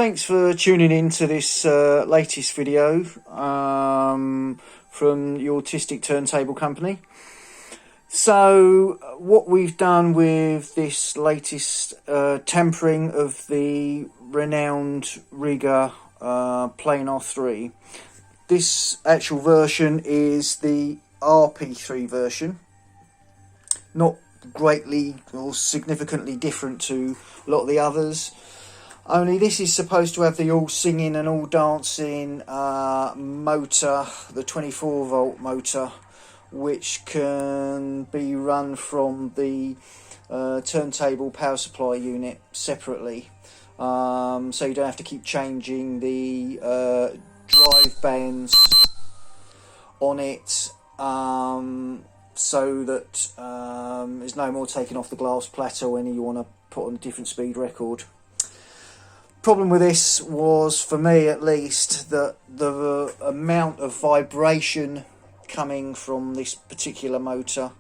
Thanks for tuning in to this latest video from the Autistic Turntable Company. So what we've done with this latest tempering of the renowned Rega Plane R3, this actual version is the RP3 version, not greatly or significantly different to a lot of the others. Only this is supposed to have the all singing and all dancing motor, the 24 volt motor, which can be run from the turntable power supply unit separately. So you don't have to keep changing the drive bands on it, so that there's no more taking off the glass platter when you want to put on a different speed record. Problem with this was, for me at least, that the amount of vibration coming from this particular motor.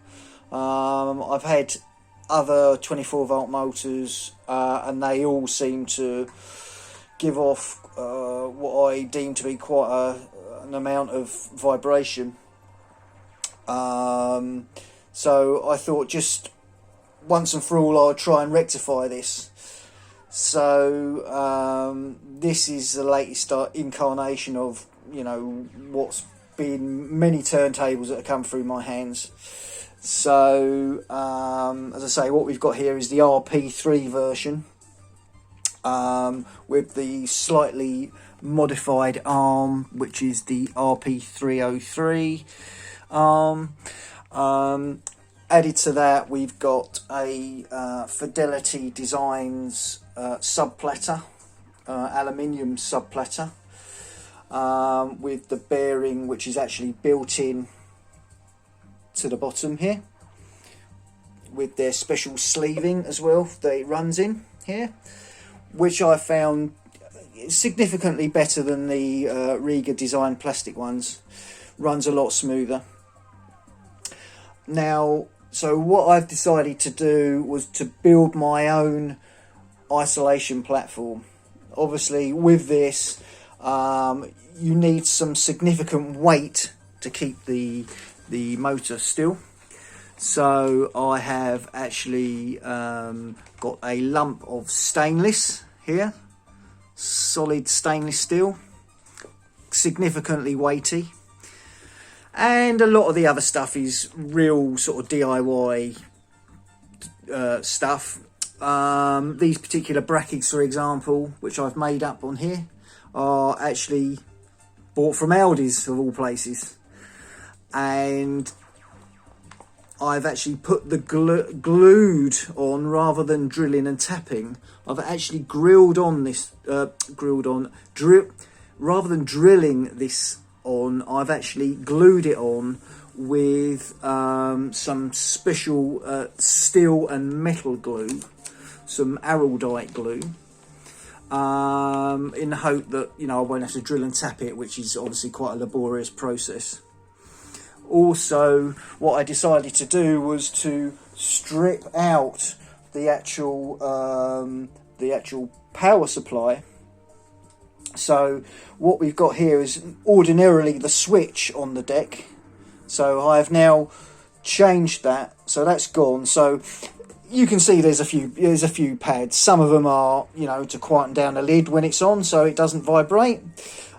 I've had other 24 volt motors and they all seem to give off what I deem to be quite an amount of vibration. So I thought, just once and for all, I'll try and rectify this. So this is the latest incarnation of, you know, what's been many turntables that have come through my hands. So as I say, what we've got here is the RP3 version with the slightly modified arm, which is the RP303 arm. Added to that, we've got a Fidelity Designs subplatter, aluminium subplatter, with the bearing which is actually built in to the bottom here, with their special sleeving as well that it runs in here, which I found significantly better than the Rega design plastic ones. Runs a lot smoother. Now, so what I've decided to do was to build my own isolation platform. Obviously with this you need some significant weight to keep the motor still. So I have actually got a lump of stainless here, solid stainless steel, significantly weighty. And a lot of the other stuff is real sort of DIY stuff. These particular brackets, for example, which I've made up on here, are actually bought from Aldi's, of all places. And I've actually put the glued on, rather than drilling and tapping. I've actually grilled on this, rather than drilling this on, I've actually glued it on with some special steel and metal glue, some araldite glue, in the hope that, you know, I won't have to drill and tap it, which is obviously quite a laborious process. Also, what I decided to do was to strip out the actual power supply. So what we've got here is ordinarily the switch on the deck. So I have now changed that, so that's gone. So you can see there's a few pads. Some of them are, you know, to quieten down the lid when it's on, so it doesn't vibrate.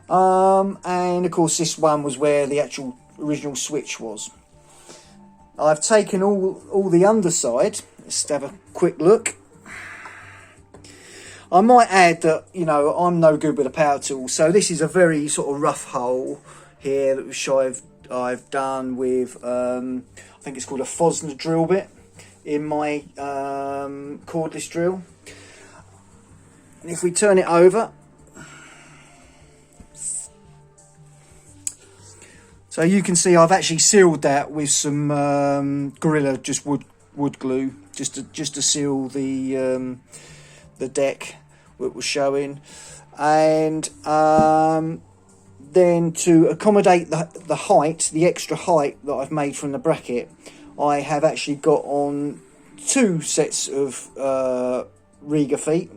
And of course this one was where the actual original switch was. I've taken all the underside. Let's have a quick look. I might add that, you know, I'm no good with a power tool, so this is a very sort of rough hole here, which I've done with I think it's called a Fosner drill bit in my cordless drill. And if we turn it over, so you can see I've actually sealed that with some Gorilla just wood glue, just to seal the deck that was showing. And then to accommodate the height, the extra height that I've made from the bracket, I have actually got on 2 sets of Rega feet,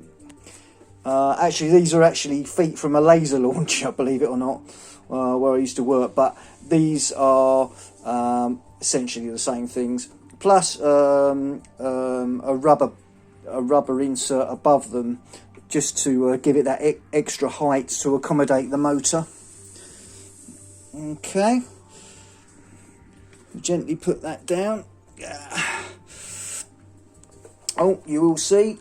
Actually, these are actually feet from a laser launcher, believe it or not, where I used to work. But these are essentially the same things, plus a rubber insert above them, just to give it that extra height to accommodate the motor. Okay, gently put that down. Oh, you will see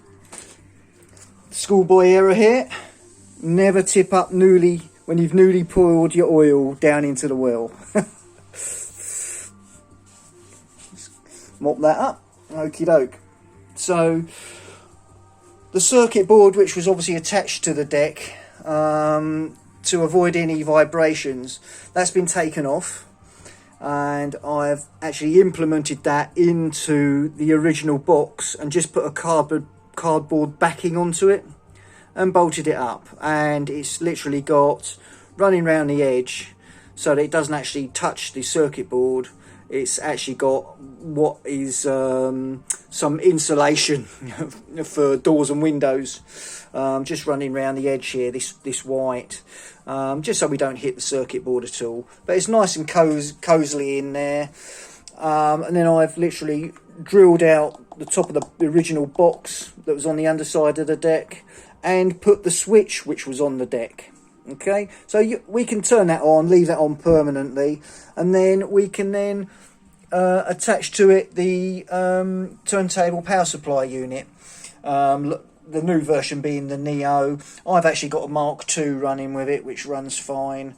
schoolboy error here. Never tip up when you've newly poured your oil down into the well. Mop that up. Okie doke. So the circuit board, which was obviously attached to the deck to avoid any vibrations, that's been taken off, and I've actually implemented that into the original box and just put a cardboard backing onto it and bolted it up, and it's literally got running around the edge so that it doesn't actually touch the circuit board. It's actually got what is some insulation for doors and windows, just running around the edge here, this white, just so we don't hit the circuit board at all. But it's nice and cosily in there. And then I've literally drilled out the top of the original box that was on the underside of the deck and put the switch which was on the deck. Okay, so we can turn that on, leave that on permanently, and then we can attach to it the turntable power supply unit. The new version being the Neo. I've actually got a Mark II running with it, which runs fine.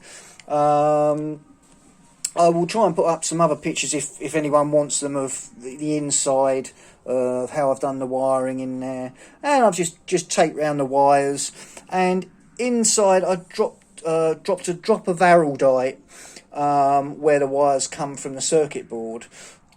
I will try and put up some other pictures if anyone wants them of the inside of how I've done the wiring in there. And I've just taped round the wires, and inside I dropped a drop of araldite where the wires come from the circuit board,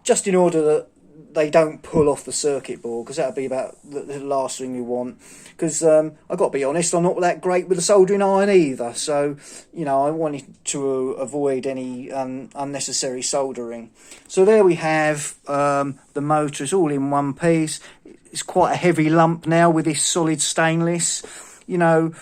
just in order that they don't pull off the circuit board, because that would be about the last thing you want. Because I've got to be honest, I'm not that great with a soldering iron either, so you know, I wanted to avoid any unnecessary soldering. So there we have the motor. It's all in one piece. It's quite a heavy lump now with this solid stainless. You know,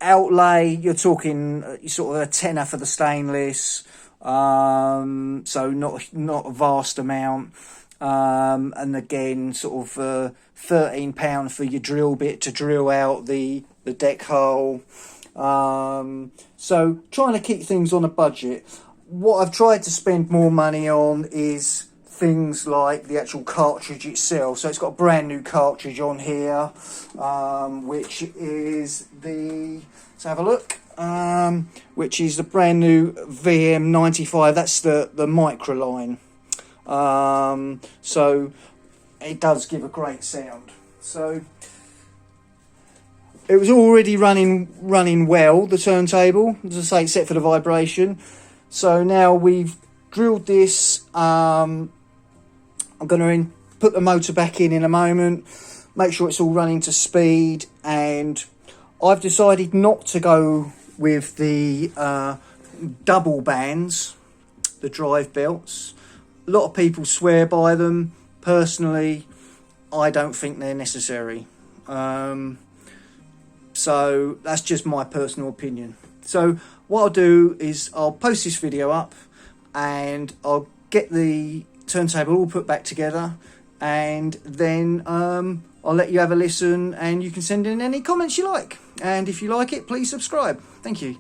outlay, you're talking sort of a tenner for the stainless, so not a vast amount, and again sort of £13 for your drill bit to drill out the deck hole. So trying to keep things on a budget. What I've tried to spend more money on is things like the actual cartridge itself. So it's got a brand new cartridge on here, which is let's have a look, which is the brand new VM95. That's the microline. So it does give a great sound. So it was already running well, the turntable, as I say, except for the vibration. So now we've drilled this. I'm going to put the motor back in a moment, make sure it's all running to speed, and I've decided not to go with the double bands, the drive belts. A lot of people swear by them. Personally, I don't think they're necessary. So that's just my personal opinion. So what I'll do is I'll post this video up, and I'll get the turntable all put back together, and then I'll let you have a listen, and you can send in any comments you like. And if you like it, please subscribe. Thank you.